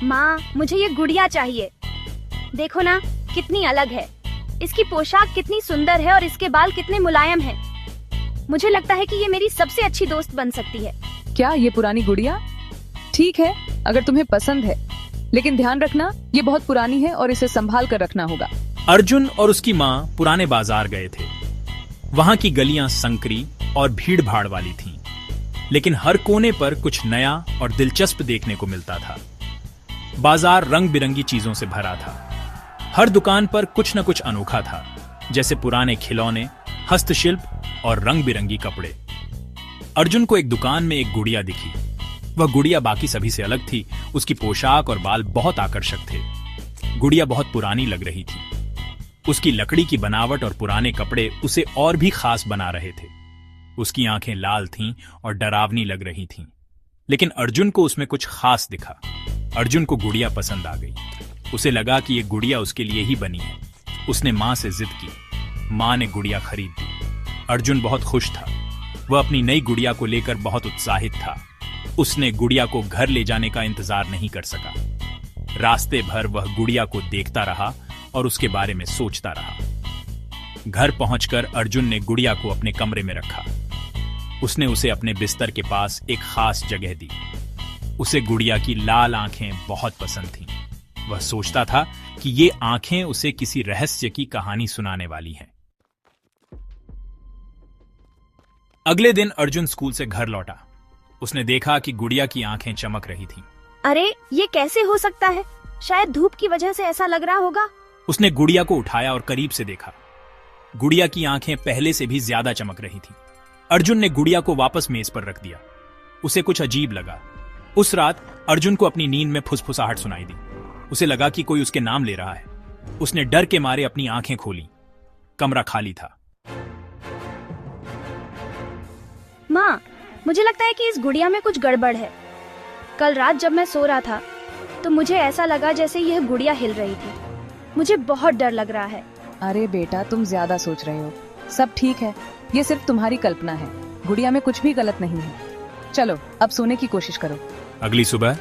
माँ, मुझे ये गुड़िया चाहिए। देखो ना, कितनी अलग है। इसकी पोशाक कितनी सुंदर है और इसके बाल कितने मुलायम हैं। मुझे लगता है कि ये मेरी सबसे अच्छी दोस्त बन सकती है। क्या ये पुरानी गुड़िया? ठीक है, अगर तुम्हें पसंद है, लेकिन ध्यान रखना ये बहुत पुरानी है और इसे संभाल कर रखना होगा। अर्जुन और उसकी माँ पुराने बाजार गए थे। वहां की गलियां संकरी और भीड़ भाड़ वाली थीं, लेकिन हर कोने पर कुछ नया और दिलचस्प देखने को मिलता था। बाजार रंग बिरंगी चीजों से भरा था। हर दुकान पर कुछ न कुछ अनोखा था, जैसे पुराने खिलौने, हस्तशिल्प और रंग बिरंगी कपड़े। अर्जुन को एक दुकान में एक गुड़िया दिखी। वह गुड़िया बाकी सभी से अलग थी। उसकी पोशाक और बाल बहुत आकर्षक थे। गुड़िया बहुत पुरानी लग रही थी। उसकी लकड़ी की बनावट और पुराने कपड़े उसे और भी खास बना रहे थे। उसकी आंखें लाल थीं और डरावनी लग रही थीं, लेकिन अर्जुन को उसमें कुछ खास दिखा। अर्जुन को गुड़िया पसंद आ गई। उसे लगा कि ये गुड़िया उसके लिए ही बनी है। उसने मां से जिद की। मां ने गुड़िया खरीद दी। अर्जुन बहुत खुश था। वह अपनी नई गुड़िया को लेकर बहुत उत्साहित था। उसने गुड़िया को घर ले जाने का इंतजार नहीं कर सका। रास्ते भर वह गुड़िया को देखता रहा और उसके बारे में सोचता रहा। घर पहुंचकर अर्जुन ने गुड़िया को अपने कमरे में रखा। उसने उसे अपने बिस्तर के पास एक खास जगह दी। उसे गुड़िया की लाल आंखें बहुत पसंद थीं। वह सोचता था कि ये आंखें उसे किसी रहस्य की कहानी सुनाने वाली हैं। अगले दिन अर्जुन स्कूल से घर लौटा। उसने देखा कि गुड़िया की आंखें चमक रही थीं। अरे, ये कैसे हो सकता है? शायद धूप की वजह से ऐसा लग रहा होगा। उसने गुड़िया को उठाया और करीब से देखा। गुड़िया की आंखें पहले से भी ज्यादा चमक रही थीं। अर्जुन ने गुड़िया को वापस मेज पर रख दिया। उसे कुछ अजीब लगा। उस रात अर्जुन को अपनी नींद में फुसफुसाहट सुनाई दी। उसे लगा कि कोई उसके नाम ले रहा है। उसने डर के मारे अपनी आंखें खोली। कमरा खाली था। माँ, मुझे लगता है कि इस गुड़िया में कुछ गड़बड़ है। कल रात जब मैं सो रहा था तो मुझे ऐसा लगा जैसे यह गुड़िया हिल रही थी। मुझे बहुत डर लग रहा है। अरे बेटा, तुम ज्यादा सोच रहे हो। सब ठीक है, ये सिर्फ तुम्हारी कल्पना है। गुड़िया में कुछ भी गलत नहीं है। चलो अब सोने की कोशिश करो। अगली सुबह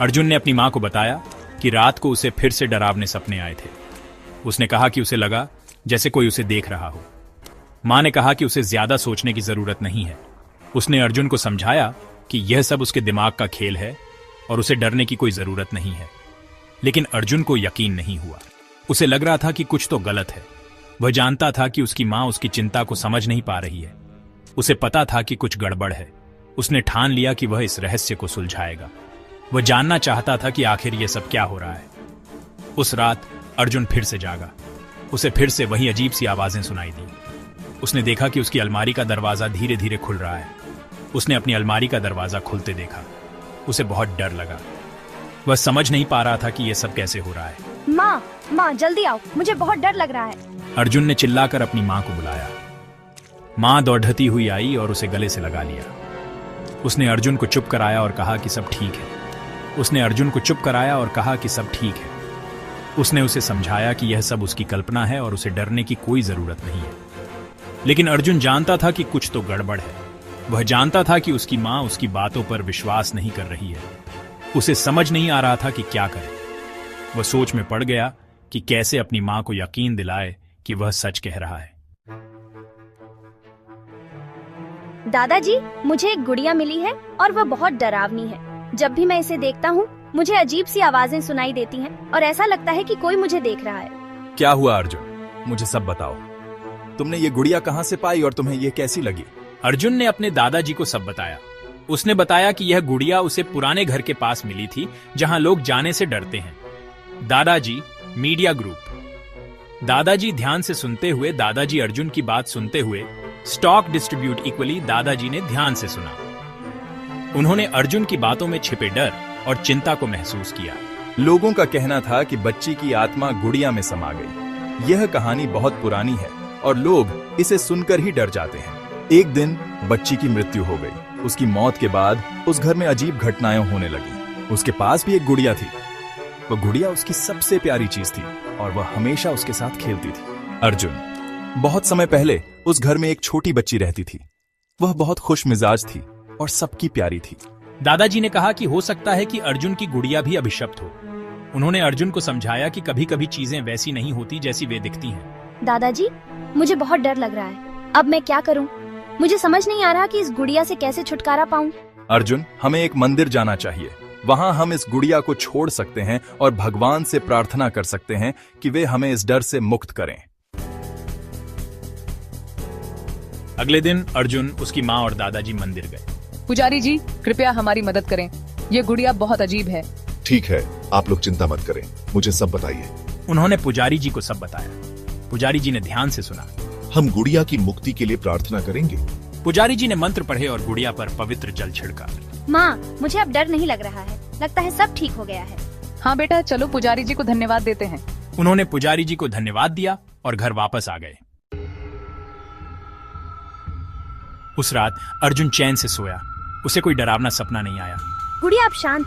अर्जुन ने अपनी मां को बताया कि रात को उसे फिर से डरावने सपने आए थे। उसने कहा कि उसे लगा जैसे कोई उसे देख रहा हो। मां ने कहा कि उसे ज्यादा सोचने की जरूरत नहीं है। उसने अर्जुन को समझाया कि यह सब उसके दिमाग का खेल है और उसे डरने की कोई जरूरत नहीं है। लेकिन अर्जुन को यकीन नहीं हुआ। उसे लग रहा था कि कुछ तो गलत है। वह जानता था कि उसकी मां उसकी चिंता को समझ नहीं पा रही है। उसे पता था कि कुछ गड़बड़ है। उसने ठान लिया कि वह इस रहस्य को सुलझाएगा। वह जानना चाहता था कि आखिर यह सब क्या हो रहा है। उस रात अर्जुन फिर से जागा। उसे फिर से वही अजीब सी आवाजें सुनाई दी। उसने देखा कि उसकी अलमारी का दरवाजा धीरे धीरे खुल रहा है। उसने अपनी अलमारी का दरवाजा खुलते देखा। उसे बहुत डर लगा। वह समझ नहीं पा रहा था कि यह सब कैसे हो रहा है। माँ, जल्दी आओ, मुझे बहुत डर लग रहा है। अर्जुन ने चिल्लाकर अपनी मां को बुलाया। मां दौड़ती हुई आई और उसे गले से लगा लिया। उसने अर्जुन को चुप कराया और कहा कि सब ठीक है। उसने अर्जुन को चुप कराया और कहा कि सब ठीक है। उसने उसे समझाया कि यह सब उसकी कल्पना है और उसे डरने की कोई जरूरत नहीं है। लेकिन अर्जुन जानता था कि कुछ तो गड़बड़ है। वह जानता था कि उसकी मां उसकी बातों पर विश्वास नहीं कर रही है। उसे समझ नहीं आ रहा था कि क्या करे। वह सोच में पड़ गया कि कैसे अपनी मां को यकीन दिलाए कि वह सच कह रहा है। दादाजी, मुझे एक गुड़िया मिली है और वह बहुत डरावनी है। जब भी मैं इसे देखता हूँ मुझे अजीब सी आवाजें सुनाई देती हैं और ऐसा लगता है कि कोई मुझे देख रहा है। क्या हुआ अर्जुन? मुझे सब बताओ। तुमने ये गुड़िया कहाँ से पाई और तुम्हें ये कैसी लगी? अर्जुन ने अपने दादाजी को सब बताया। उसने बताया कि यह गुड़िया उसे पुराने घर के पास मिली थी जहां लोग जाने से डरते हैं। दादाजी मीडिया ग्रुप। दादाजी ध्यान से सुनते हुए, दादाजी अर्जुन की बात सुनते हुए, स्टॉक डिस्ट्रीब्यूट इक्वली दादाजी ने ध्यान से सुना। उन्होंने अर्जुन की बातों में छिपे डर और चिंता को महसूस किया। लोगों का कहना था कि बच्ची की आत्मा गुड़िया में समा गई। यह कहानी बहुत पुरानी है और लोग इसे सुनकर ही डर जाते हैं। एक दिन बच्ची की मृत्यु हो गई। उसकी मौत के बाद उस घर में अजीब घटनाएं होने लगी। उसके पास भी एक गुड़िया थी। वह गुड़िया उसकी सबसे प्यारी चीज थी और वह हमेशा उसके साथ खेलती थी। अर्जुन, बहुत समय पहले उस घर में एक छोटी बच्ची रहती थी। वह बहुत खुश मिजाज थी और सबकी प्यारी थी। दादाजी ने कहा कि हो सकता है कि अर्जुन की गुड़िया भी अभिशप्त हो। उन्होंने अर्जुन को समझाया कि कभी कभी चीजें वैसी नहीं होती जैसी वे दिखती हैं। दादाजी, मुझे बहुत डर लग रहा है। अब मैं क्या करूं? मुझे समझ नहीं आ रहा कि इस गुड़िया से कैसे छुटकारा पाऊं। अर्जुन, हमें एक मंदिर जाना चाहिए। वहां हम इस गुड़िया को छोड़ सकते हैं और भगवान से प्रार्थना कर सकते हैं कि वे हमें इस डर से मुक्त करें। अगले दिन अर्जुन, उसकी माँ और दादाजी मंदिर गए। पुजारी जी, कृपया हमारी मदद करें। ये गुड़िया बहुत अजीब है। ठीक है, आप लोग चिंता मत करें, मुझे सब बताइए। उन्होंने पुजारी जी को सब बताया। पुजारी जी ने ध्यान से सुना। हम गुड़िया की मुक्ति के लिए प्रार्थना करेंगे। पुजारी जी ने मंत्र पढ़े और गुड़िया पर पवित्र जल छिड़का। माँ, मुझे अब डर नहीं लग रहा है। लगता है सब ठीक हो गया है। हाँ बेटा, चलो पुजारी जी को धन्यवाद देते हैं। उन्होंने पुजारी जी को धन्यवाद दिया और घर वापस आ गए। उस रात अर्जुन चैन से सोया। उसे कोई डरावना सपना नहीं आया। गुड़िया अब शांत